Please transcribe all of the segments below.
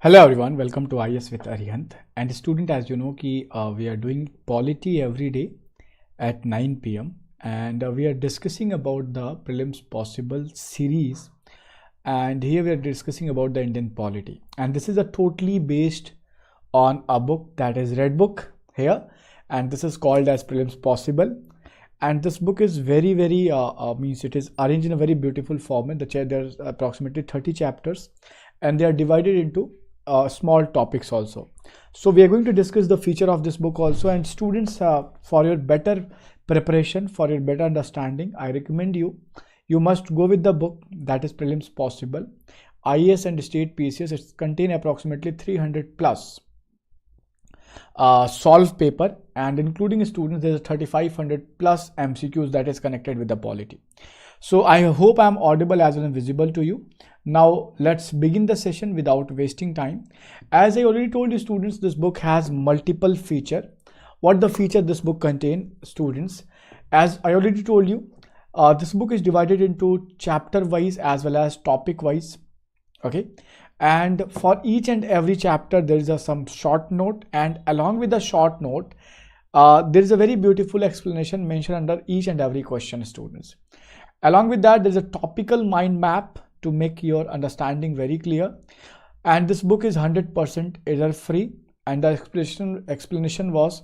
Hello everyone, welcome to IAS with Arihant. And student, as you know, we are doing polity every day at 9 p.m. and we are discussing about the prelims possible series. And here we are discussing about the Indian polity. And this is a totally based on a book, that is Red Book here. And this is called as Prelims Possible. And this book is very means it is arranged in a very beautiful format. There's approximately 30 chapters and they are divided into small topics also. So we are going to discuss the feature of this book also. And students, for your better preparation, for your better understanding, I recommend you must go with the book, that is Prelims Possible IAS and State PCS. It contains approximately 300 plus solve paper, and including students there is 3500 plus MCQs that is connected with the polity. So I hope I am audible as well as visible to you. Now let's begin the session without wasting time. As I already told you students, this book has multiple feature. What the feature this book contain, students? As I already told you, this book is divided into chapter wise as well as topic wise. Okay, and for each and every chapter there is some short note, and along with the short note there is a very beautiful explanation mentioned under each and every question, students. Along with that, there is a topical mind map to make your understanding very clear. And this book is 100% error free, and the explanation was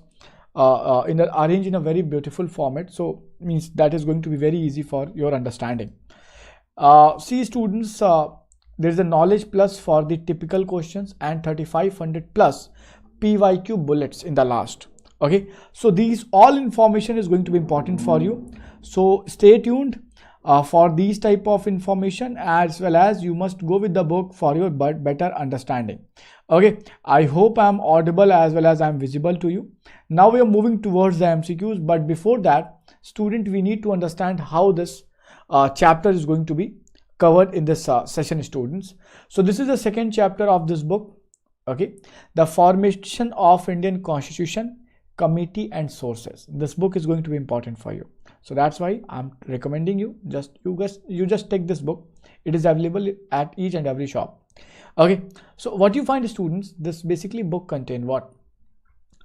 arranged in a very beautiful format. So means that is going to be very easy for your understanding. See students, there is a knowledge plus for the typical questions and 3500 plus PYQ bullets in the last. Okay, so these all information is going to be important for you. So stay tuned for these type of information, as well as you must go with the book for your better understanding. Okay, I hope I am audible as well as I am visible to you. Now we are moving towards the MCQs, but before that, student, we need to understand how this chapter is going to be covered in this session, students. So this is the second chapter of this book. Okay, the formation of Indian Constitution, committee and sources. This book is going to be important for you. So that's why I'm recommending you just take this book. It is available at each and every shop. Okay, so what you find, students, this basically book contain what?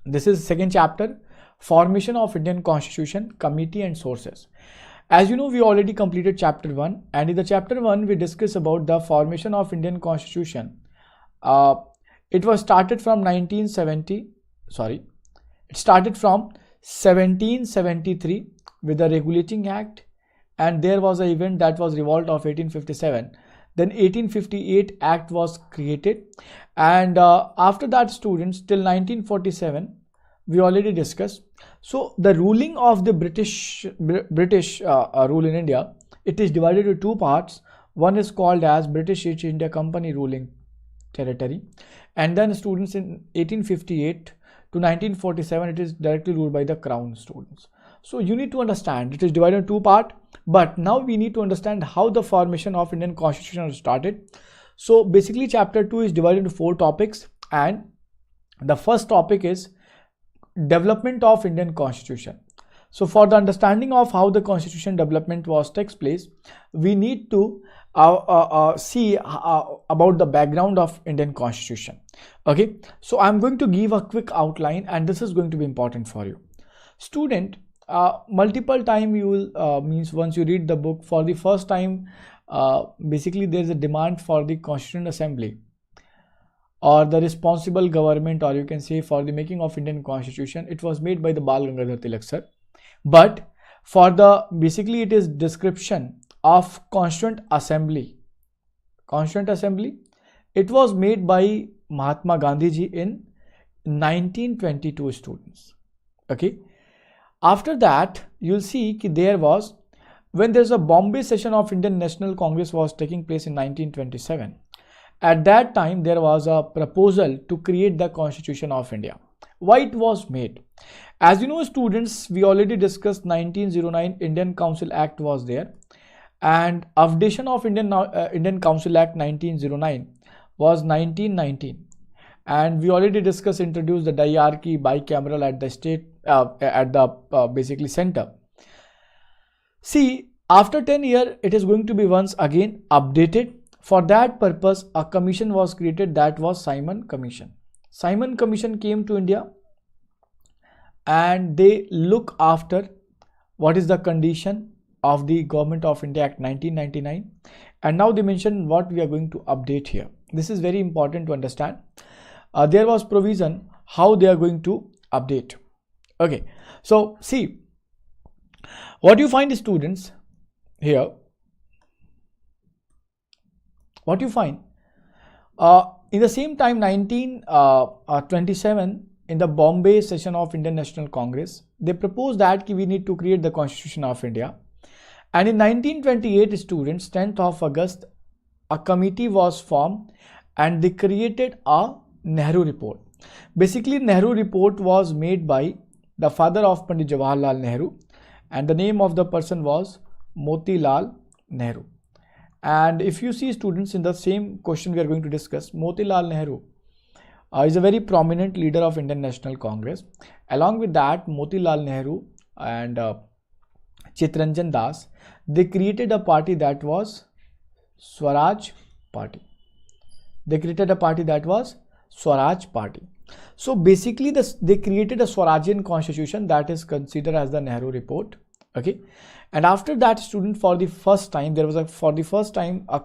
This is second chapter, formation of Indian Constitution, committee and sources. As you know, we already completed chapter 1, and in the chapter 1 we discuss about the formation of Indian Constitution. It was started from 1773 with the Regulating Act, and there was an event that was Revolt of 1857. Then 1858 Act was created, and after that, students, till 1947 we already discussed. So the ruling of the British rule in India, it is divided into two parts. One is called as British East India Company ruling territory, and then, students, in 1858 to 1947 it is directly ruled by the Crown, students. So you need to understand it is divided into two parts, but now we need to understand how the formation of Indian Constitution started. So basically chapter 2 is divided into 4 topics, and the first topic is development of Indian Constitution. So for the understanding of how the constitution development takes place, we need to see about the background of Indian Constitution. Okay, so I'm going to give a quick outline, and this is going to be important for you, student. Multiple time you will means once you read the book for the first time, basically there is a demand for the Constituent Assembly or the responsible government, or you can say for the making of Indian Constitution. It was made by the Bal Gangadhar Tilak sir, but for the basically it is description of Constituent Assembly. It was made by Mahatma Gandhi ji in 1922, students. Okay, after that you'll see there was, when there's a Bombay session of Indian National Congress was taking place in 1927. At that time there was a proposal to create the Constitution of India. Why it was made? As you know, students, we already discussed 1909 Indian Council Act was there, and updation of Indian Council Act 1909 was 1919, and we already discussed introduced the diarchy bicameral at the state basically center. See, after 10 years it is going to be once again updated For that purpose, a commission was created, that was Simon Commission. Simon Commission came to India and they look after what is the condition of the Government of India Act 1999, and now they mention what we are going to update here. This is very important to understand. There was provision how they are going to update. Okay, so see what you find, students, here. What you find in the same time, 1927, in the Bombay session of Indian National Congress, they proposed that we need to create the Constitution of India. And in 1928, students, 10th of August, a committee was formed and they created a Nehru report. Basically, Nehru report was made by the father of Pandit Jawaharlal Nehru, and the name of the person was Motilal Nehru. And if you see, students, in the same question we are going to discuss, Motilal Nehru is a very prominent leader of Indian National Congress. Along with that, Motilal Nehru and Chittaranjan Das, they created a party that was Swaraj Party. They created a party that was Swaraj Party. So basically, they created a Swarajian constitution that is considered as the Nehru report. Okay, and after that, student, for the first time, there was a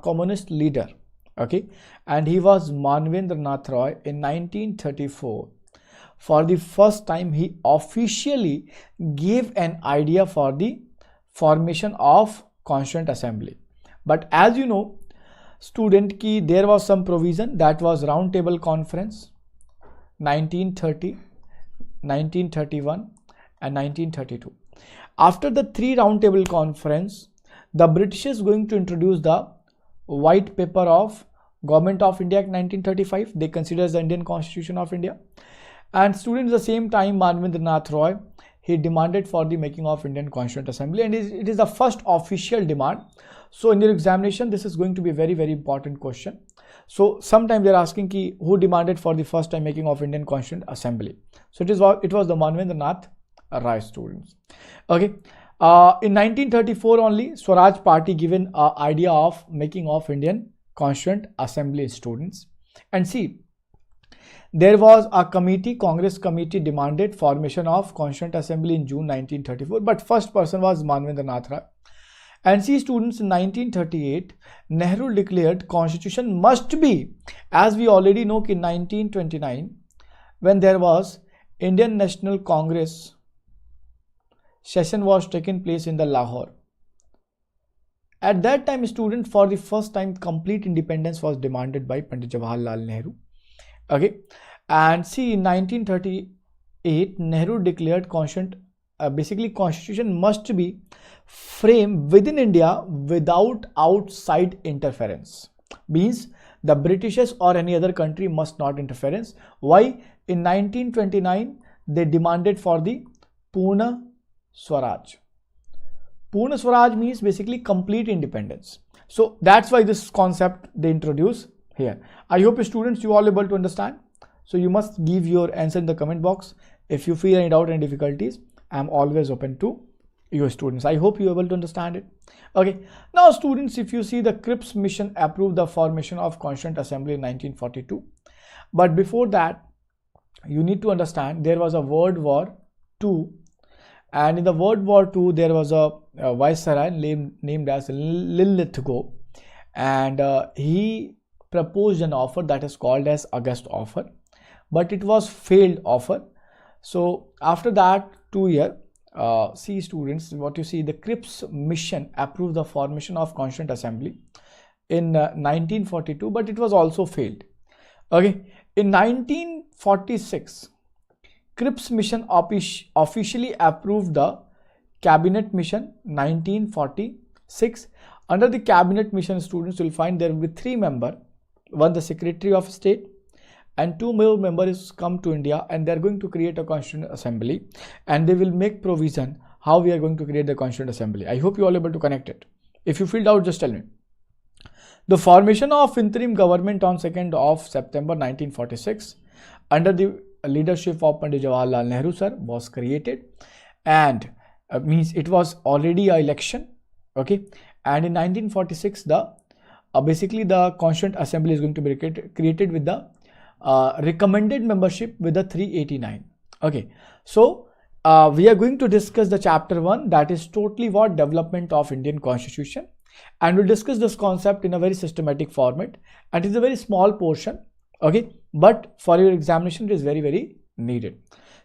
communist leader. Okay, and he was Manvendranath Roy in 1934. For the first time, he officially gave an idea for the formation of Constituent Assembly. But as you know, student, there was some provision, that was Round Table Conference 1930, 1931 and 1932. After the 3 Round Table Conference, the British is going to introduce the White Paper of Government of India Act 1935. They consider as the Indian Constitution of India. And students, at the same time, Manvendranath Roy, he demanded for the making of Indian Constituent Assembly, and it is the first official demand. So in your examination, this is going to be a very, very important question. So sometimes they are asking who demanded for the first time making of Indian Constituent Assembly. So it was the Manvendranath Roy, students. Okay, in 1934 only, Swaraj Party given an idea of making of Indian Constituent Assembly, students. And see, there was a committee, Congress committee, demanded formation of Constituent Assembly in June 1934, but first person was Manvendranath Roy. And see, students, in 1938, Nehru declared Constitution must be, as we already know, in 1929, when there was Indian National Congress session was taken place in the Lahore. At that time, student, for the first time, complete independence was demanded by Pandit Jawaharlal Nehru. Okay, and see, in 1938, Nehru declared Constitution must be framed within India without outside interference. Means the Britishers or any other country must not interference. Why? In 1929, they demanded for the Purna Swaraj. Purna Swaraj means basically complete independence. So that's why this concept they introduce here. I hope, students, you all able to understand. So you must give your answer in the comment box. If you feel any doubt and difficulties, I am always open to you, students. I hope you are able to understand it. Okay, now, students, if you see, the Cripps mission approved the formation of Constituent Assembly in 1942. But before that, you need to understand there was a World War II, and in the World War II there was a viceroy named as Lithgow, and he proposed an offer that is called as August offer, but it was failed offer. So after that 2 year, see, students, what you see, the Cripps mission approved the formation of Constituent Assembly in 1942, but it was also failed. Okay, in 1946, Cripps mission officially approved the Cabinet Mission 1946. Under the Cabinet Mission, students will find there will be 3 members, one the Secretary of State, and 2 more members come to India, and they are going to create a Constituent Assembly, and they will make provision how we are going to create the Constituent Assembly. I hope you all able to connect it. If you feel doubt, just tell me. The formation of interim government on 2nd of September 1946 under the leadership of Pandit Jawaharlal Nehru Sir was created, and means it was already an election. Okay, and in 1946 the basically the Constituent Assembly is going to be created with the recommended membership with the 389. Okay, so we are going to discuss the chapter 1, that is totally what development of Indian Constitution, and we'll discuss this concept in a very systematic format, and it is a very small portion. Okay, but for your examination it is very needed.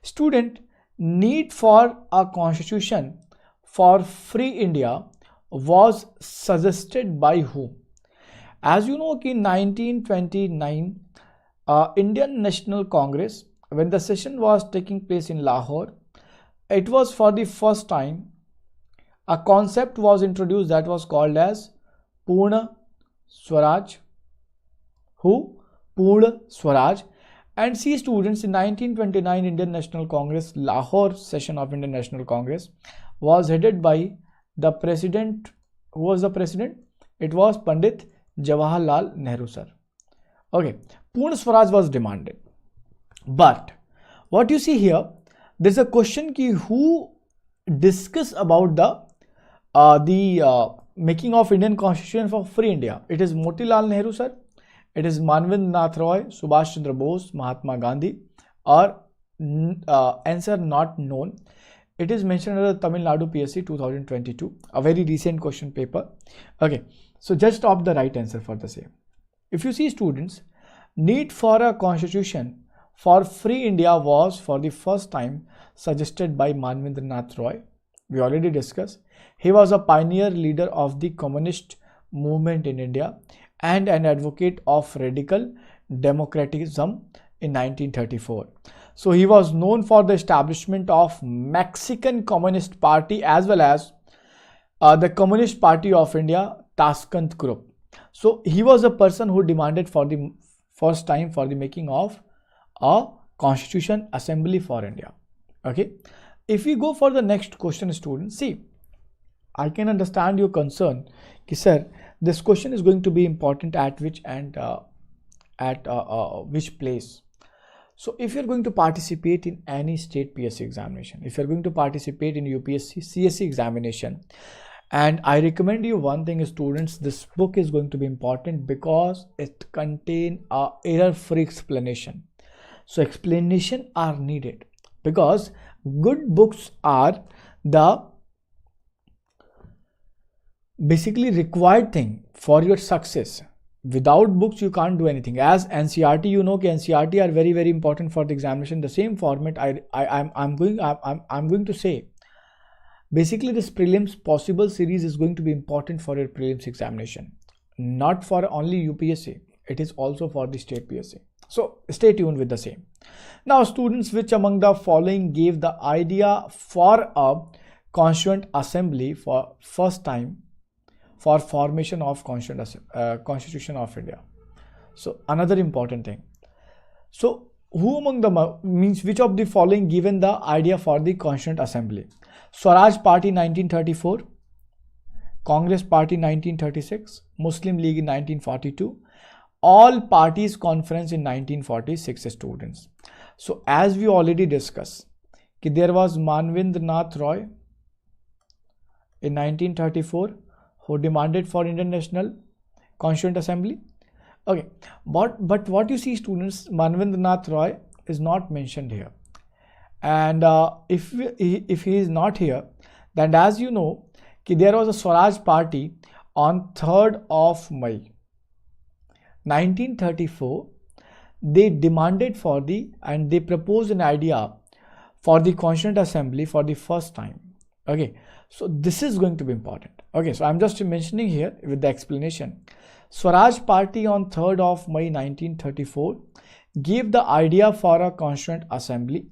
Student, need for a constitution for free India was suggested by whom? As you know, in 1929 Indian National Congress, when the session was taking place in Lahore, it was for the first time a concept was introduced that was called as Purna Swaraj. Who? Purna Swaraj. And see students, in 1929 Indian National Congress, Lahore session of Indian National Congress was headed by the president. Who was the president? It was Pandit Jawaharlal Nehru sir. Okay, Purna Swaraj was demanded. But what you see here, there's a question ki who discuss about the making of Indian Constitution for free India. It is Motilal Nehru sir, it is Manvendra Nath Roy, Subhash Chandra Bose, Mahatma Gandhi, or answer not known. It is mentioned in the Tamil Nadu PSC 2022, a very recent question paper. Okay, so just opt the right answer for the same. If you see students, need for a constitution for free India was for the first time suggested by Manvendra Nath Roy. We already discussed. He was a pioneer leader of the communist movement in India and an advocate of radical democratism in 1934. So he was known for the establishment of Mexican Communist Party as well as the Communist Party of India, Tashkent Group. So he was a person who demanded for the first time for the making of a Constitution Assembly for India. Okay, if we go for the next question, students, see, I can understand your concern ki sir, this question is going to be important at which and which place. So if you're going to participate in any state PSC examination, if you're going to participate in UPSC CSC examination, and I recommend you one thing, students, this book is going to be important because it contains a error-free explanation. So explanation are needed because good books are the basically required thing for your success. Without books you can't do anything. As NCERT, you know, NCERT are very important for the examination. The same format I'm going to say. Basically, this prelims possible series is going to be important for your prelims examination, not for only UPSC. It is also for the state PSC. So stay tuned with the same. Now, students, which among the following gave the idea for a Constituent Assembly for first time for formation of Constitution of India? So another important thing. So who among the means which of the following given the idea for the Constituent Assembly? Swaraj Party 1934, Congress Party 1936, Muslim League in 1942, All Parties Conference in 1946, students. So as we already discussed, there was Manvendra Nath Roy in 1934 who demanded for Indian National Constituent Assembly. Okay, but what you see, students, Manvendra Nath Roy is not mentioned here. And if he is not here, then as you know, there was a Swaraj Party on 3rd of May 1934. They demanded for and they proposed an idea for the Constituent Assembly for the first time. Okay, so this is going to be important. Okay, so I'm just mentioning here with the explanation. Swaraj Party on 3rd of May 1934 gave the idea for a Constituent Assembly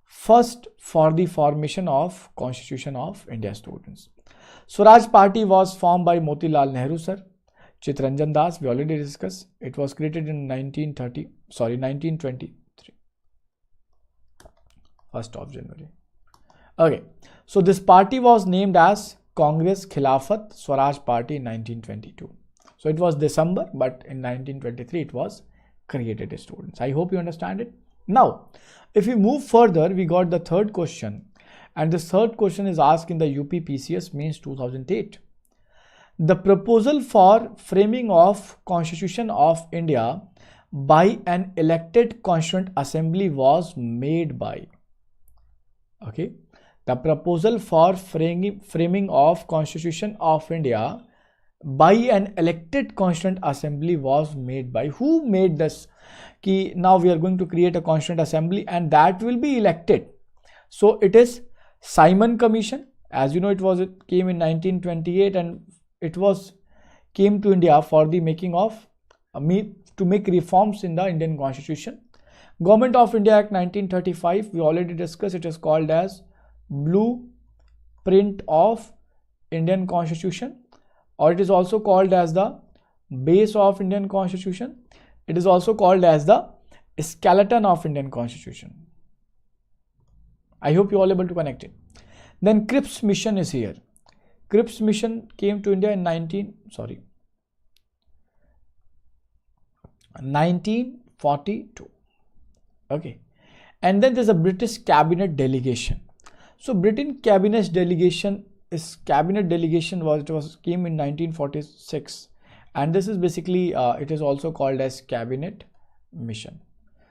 first for the formation of Constitution of India, students. Swaraj Party was formed by Motilal Nehru sir, Chittaranjan Das, we already discussed. It was created in 1923, 1st of January. Okay, so this party was named as Congress Khilafat Swaraj Party in 1922. So it was December, but in 1923 it was created, students. I hope you understand it. Now, if we move further, we got the third question, and this third question is asked in the UPPCS Mains 2008. The proposal for framing of Constitution of India by an elected Constituent Assembly was made by. Okay, the proposal for framing of Constitution of India by an elected Constituent Assembly was made by. Who made this? Ki now we are going to create a Constituent Assembly and that will be elected. So it is Simon Commission. As you know, it came in 1928 and it came to India for the making of to make reforms in the Indian Constitution. Government of India Act 1935, we already discussed, it is called as Blueprint of Indian Constitution, or it is also called as the Base of Indian Constitution. It is also called as the Skeleton of Indian Constitution. I hope you are all able to connect it. Then Cripps Mission is here. Cripps Mission came to India in 1942. Okay, and then there's a British Cabinet Delegation. So Britain Cabinet Delegation came in 1946, and this is basically it is also called as Cabinet Mission.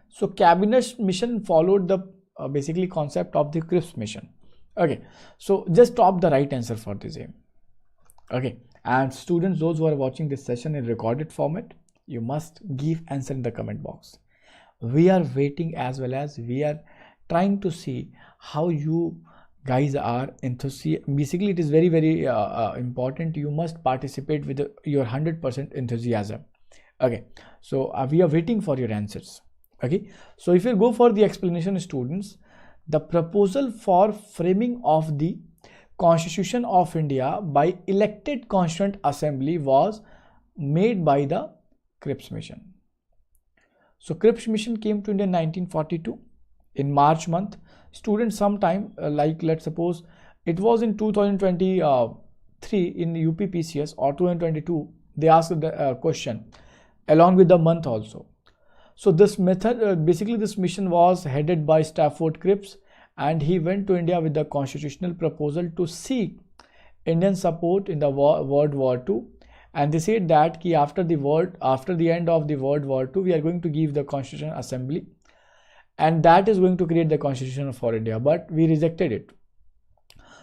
So Cabinet Mission followed the basically concept of the Cripps Mission. Okay, so just top the right answer for the same. Okay, and students, those who are watching this session in recorded format, you must give answer in the comment box. We are waiting, as well as we are trying to see how you guys are enthusiastic. Basically, it is very important. You must participate with your 100% enthusiasm. Okay, so we are waiting for your answers. Okay, so if you go for the explanation, students, the proposal for framing of the Constitution of India by elected Constituent Assembly was made by the Cripps Mission. So Cripps Mission came to India in 1942 in March month. Students, sometime like let's suppose it was in 2023 in UPPSC or 2022, they asked the question along with the month also. So this method, basically this mission was headed by Stafford Cripps, and he went to India with the constitutional proposal to seek Indian support in the World War II. And they said that after the end of the World War II, we are going to give the Constitutional Assembly, and that is going to create the Constitution for India. But we rejected it.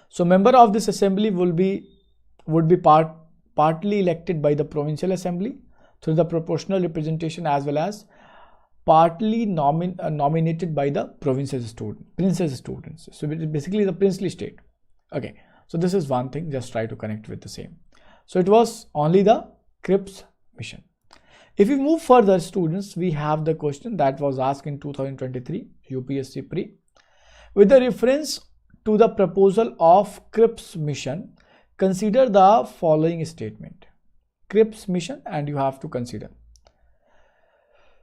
So member of this assembly would be partly elected by the Provincial Assembly through the proportional representation, as well as partly nominated by the prince's students. So it is basically the princely state. Okay, so this is one thing, just try to connect with the same. So it was only the Cripps Mission. If we move further, students, we have the question that was asked in 2023 UPSC Pre. With the reference to the proposal of Cripps Mission, consider the following statement. Cripps Mission, and you have to consider.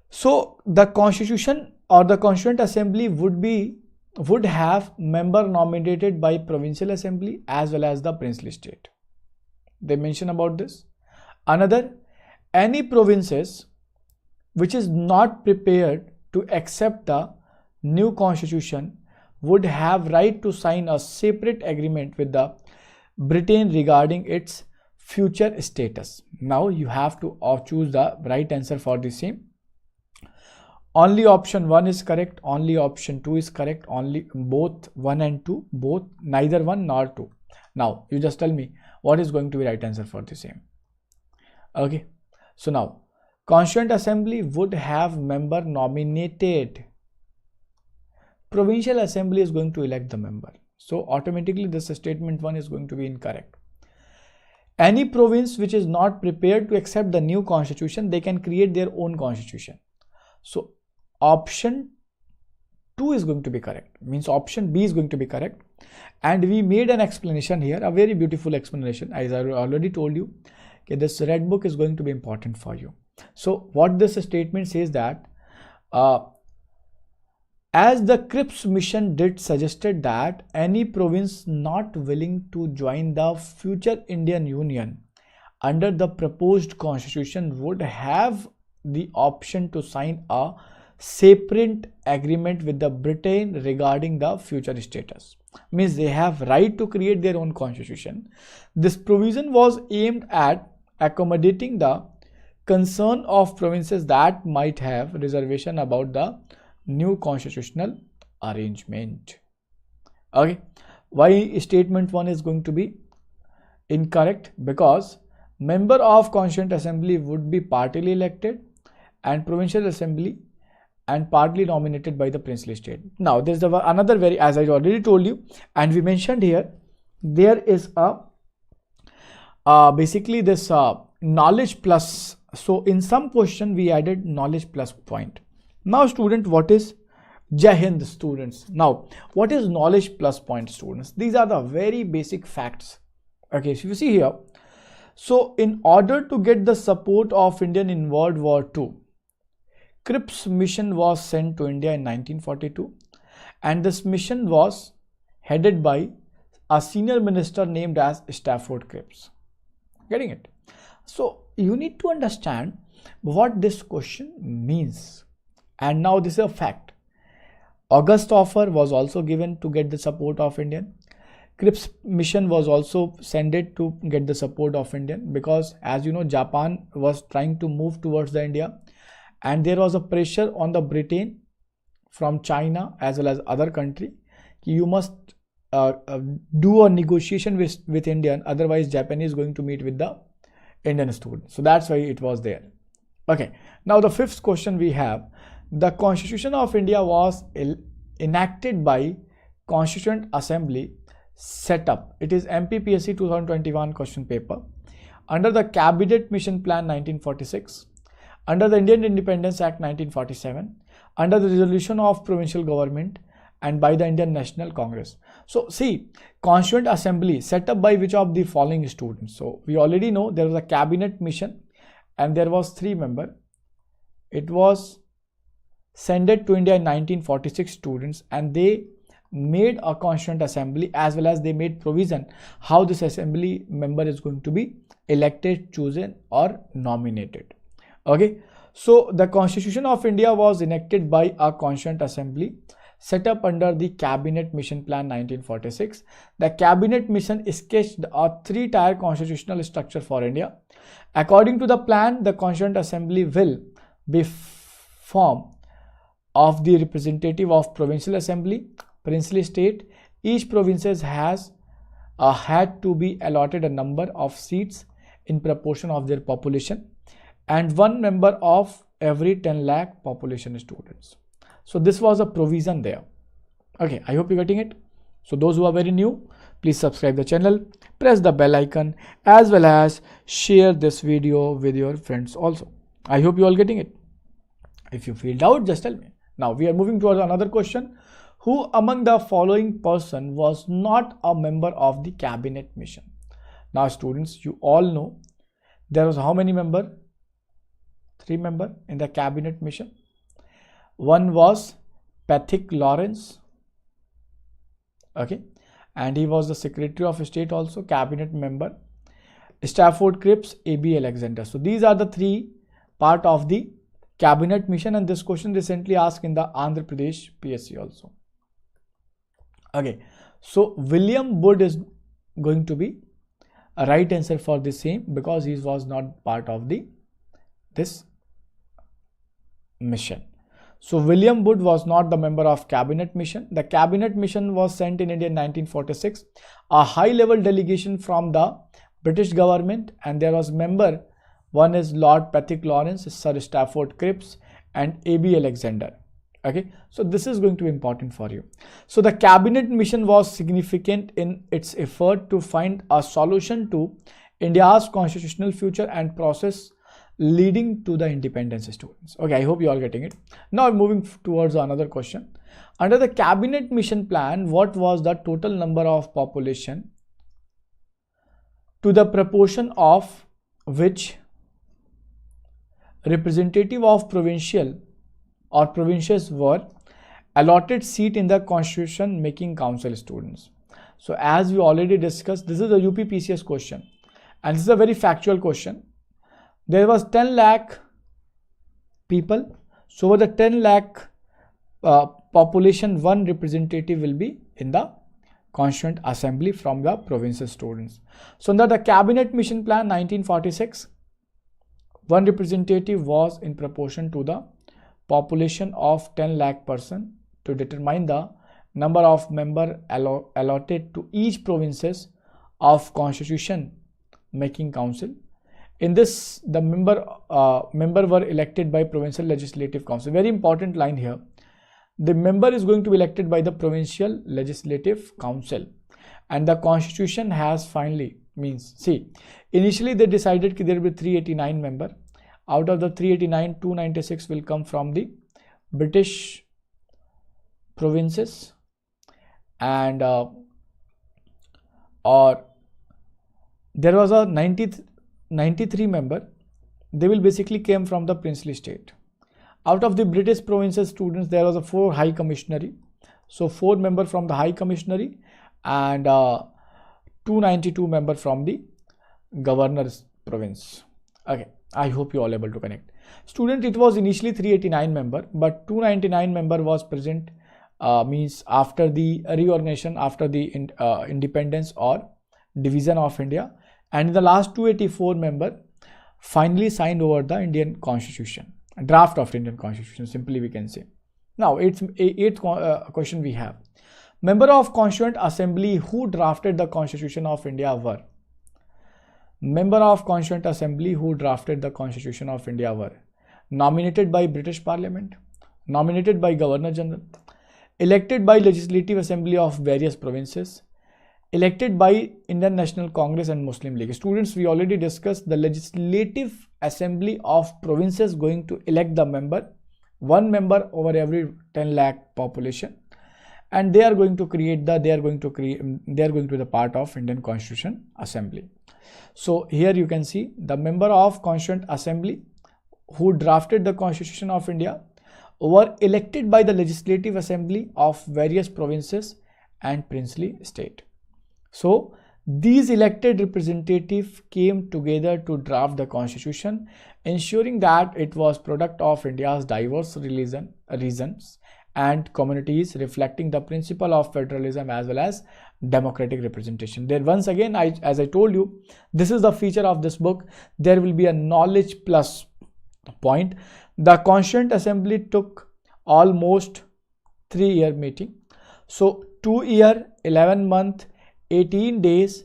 So the Constitution or the Constituent Assembly would have member nominated by Provincial Assembly as well as the princely state. They mention about this. Another, any provinces which is not prepared to accept the new constitution would have right to sign a separate agreement with the Britain regarding its future status. Now you have to choose the right answer for the same. Only option 1 is correct, only option 2 is correct, only both 1 and 2, both neither 1 nor 2. Now you just tell me what is going to be right answer for the same. Okay, so now Constituent Assembly would have member nominated. Provincial Assembly is going to elect the member. So automatically this statement 1 is going to be incorrect. Any province which is not prepared to accept the new constitution, they can create their own constitution. So option 2 is going to be correct, means option B is going to be correct. And we made an explanation here, a very beautiful explanation. As I already told you, okay, this red book is going to be important for you. So what this statement says that as the Cripps Mission did suggested that any province not willing to join the future Indian Union under the proposed constitution would have the option to sign a separate agreement with the Britain regarding the future status. Means they have right to create their own constitution. This provision was aimed at accommodating the concern of provinces that might have reservation about the new constitutional arrangement. Okay, why statement 1 is going to be incorrect? Because member of Constituent Assembly would be partly elected and provincial assembly and partly nominated by the princely state. Now there's another very, as I already told you and we mentioned here, there is a basically this knowledge plus. So in some question we added knowledge plus point. Now student, what is Jai Hind students? Now what is knowledge plus point students? These are the very basic facts. Okay, so you see here, so in order to get the support of Indian in World War II, Cripps mission was sent to India in 1942 and this mission was headed by a senior minister named as Stafford Cripps. Getting it? So you need to understand what this question means. And now this is a fact. August offer was also given to get the support of Indian. Cripps mission was also sent to get the support of Indian, because as you know, Japan was trying to move towards the India and there was a pressure on the Britain from China as well as other country. You must do a negotiation with Indian, otherwise Japanese going to meet with the Indian students. So that's why it was there. Okay, now the fifth question we have, the Constitution of India was enacted by Constituent Assembly set up. It is MPPSC 2021 question paper under the Cabinet Mission Plan 1946, under the Indian Independence Act 1947, under the resolution of provincial government and by the Indian National Congress. So see, Constituent Assembly set up by which of the following students? So we already know there was a cabinet mission and there was 3 members. It was sent to India in 1946 students and they made a Constituent Assembly as well as they made provision how this assembly member is going to be elected, chosen or nominated. Okay, so the Constitution of India was enacted by a Constituent Assembly set up under the Cabinet Mission Plan 1946. The Cabinet Mission sketched a 3-tier constitutional structure for India. According to the plan, the Constituent Assembly will be formed of the representative of Provincial Assembly, princely state. Each province has had to be allotted a number of seats in proportion of their population and 1 member of every 10 lakh population students. So this was a provision there. Okay, I hope you're getting it. So those who are very new, please subscribe the channel, press the bell icon as well as share this video with your friends also. I hope you all getting it. If you feel doubt, just tell me. Now we are moving towards another question. Who among the following person was not a member of the cabinet mission? Now students, you all know there was how many members? 3 members in the cabinet mission. One was Patrick Lawrence, okay, and he was the Secretary of State also, cabinet member. Stafford Cripps, A.B. Alexander. So these are the 3 part of the cabinet mission, and this question recently asked in the Andhra Pradesh PSC also. Okay, so William Wood is going to be a right answer for the same, because he was not part of this mission. So William Wood was not the member of cabinet mission. The cabinet mission was sent in India in 1946, a high level delegation from the British government, and there was member, one is Lord Patrick Lawrence, Sir Stafford Cripps and A.B. Alexander. Okay, so this is going to be important for you. So the cabinet mission was significant in its effort to find a solution to India's constitutional future and process leading to the independence students. Okay, I hope you all getting it. Now moving towards another question. Under the cabinet mission plan, what was the total number of population to the proportion of which representative of provincial or provinces were allotted seat in the constitution making council students? So as we already discussed, this is a UPPCS question and this is a very factual question. There was 10 lakh people, So over the 10 lakh population, one representative will be in the Constituent Assembly from the provincial students. So under the Cabinet Mission Plan 1946, one representative was in proportion to the population of 10 lakh person to determine the number of member allotted to each provinces of Constitution Making Council. In this, the member were elected by Provincial Legislative Council. Very important line here. The member is going to be elected by the Provincial Legislative Council, and the Constitution has finally initially they decided that there will be 389 member. Out of the 389, 296 will come from the British provinces, and there was a 93 member. They will basically came from the princely state. Out of the British provincial students, there was a 4 high commissionary. So 4 member from the high commissionary and 292 member from the governor's province. Okay, I hope you all able to connect. Student, it was initially 389 member, but 299 member was present, means after the reorganization, after the independence or division of India, and the last 284 member finally signed over the Indian Constitution, draft of Indian Constitution, simply we can say. Now eighth question we have. Member of Constituent Assembly who drafted the Constitution of India were. Member of Constituent Assembly who drafted the Constitution of India were nominated by British Parliament, nominated by Governor General, elected by Legislative Assembly of various provinces, elected by Indian National Congress and Muslim League. Students, we already discussed the Legislative Assembly of provinces going to elect the member, one member over every 10 lakh population, and they are going to create the, they are going to be the part of Indian Constitution Assembly. So here you can see the member of Constituent Assembly who drafted the Constitution of India were elected by the Legislative Assembly of various provinces and princely state. So these elected representatives came together to draft the Constitution, ensuring that it was product of India's diverse regions and communities, reflecting the principle of federalism as well as democratic representation. There once again, as I told you, this is the feature of this book. There will be a knowledge plus point. The Constituent Assembly took almost 3-year meeting. So 2 year, 11 month, 18 days,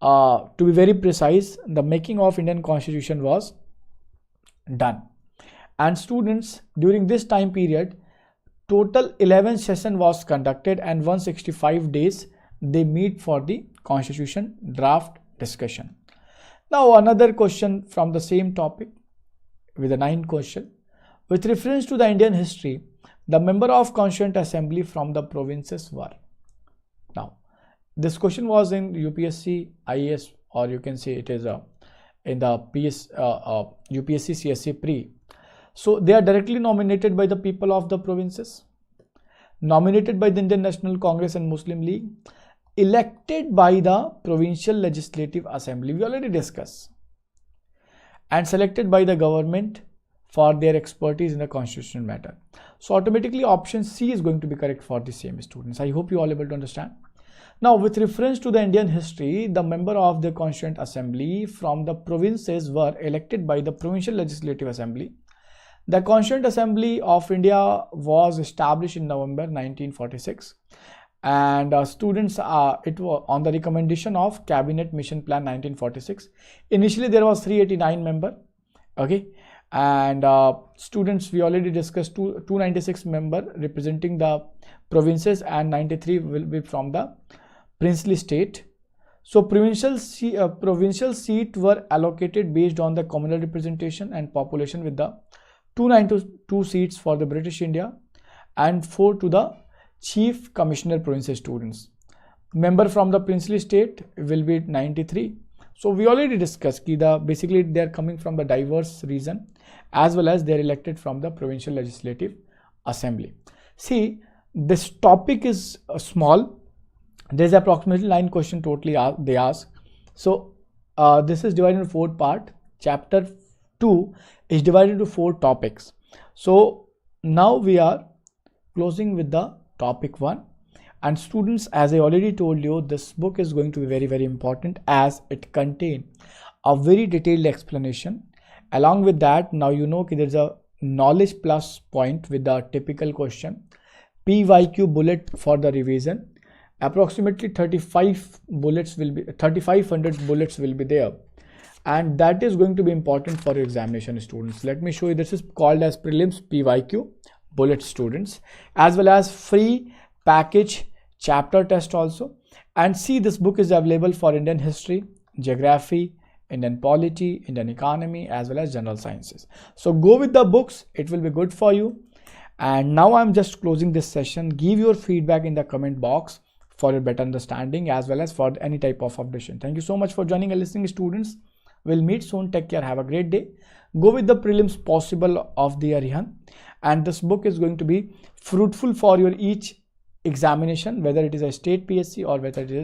to be very precise, the making of Indian Constitution was done. And students, during this time period, total 11 session was conducted and 165 days they meet for the Constitution draft discussion. Now another question from the same topic with a 9th question. With reference to the Indian history, the member of Constituent Assembly from the provinces were. Now this question was in UPSC IAS, or you can say it is in the UPSC CSC pre. So they are directly nominated by the people of the provinces, nominated by the Indian National Congress and Muslim League, elected by the Provincial Legislative Assembly, we already discussed, and selected by the government for their expertise in the constitutional matter. So automatically option C is going to be correct for the same, students. I hope you all able to understand. Now with reference to the Indian history, the member of the Constituent Assembly from the provinces were elected by the Provincial Legislative Assembly. The Constituent Assembly of India was established in November 1946, and students, it was on the recommendation of Cabinet Mission Plan 1946. Initially there was 389 member, okay, and students, we already discussed 296 member representing the provinces and 93 will be from the princely state. So provincial seat were allocated based on the communal representation and population, with the 292 seats for the British India and 4 to the Chief Commissioner Provincial students. Member from the princely state will be 93. So we already discussed that basically they are coming from the diverse region as well as they are elected from the Provincial Legislative Assembly. See, this topic is small. There is approximately 9 questions totally they ask. So this is divided into 4 parts. Chapter 2 is divided into 4 topics. So now we are closing with the topic 1. And students, as I already told you, this book is going to be very, very important as it contains a very detailed explanation. Along with that, now you know there's a knowledge plus point with the typical question, PYQ bullet for the revision. Approximately 3500 bullets will be there, and that is going to be important for your examination, students. Let me show you. This is called as Prelims PYQ bullet, students, as well as free package chapter test also. And see, this book is available for Indian history, geography, Indian polity, Indian economy, as well as general sciences. So go with the books, it will be good for you. And now I'm just closing this session. Give your feedback in the comment box for your better understanding, as well as for any type of updation. Thank you so much for joining and listening, students. We'll meet soon. Take care. Have a great day. Go with the prelims possible of the Arihant, and this book is going to be fruitful for your each examination, whether it is a state PSC or whether it is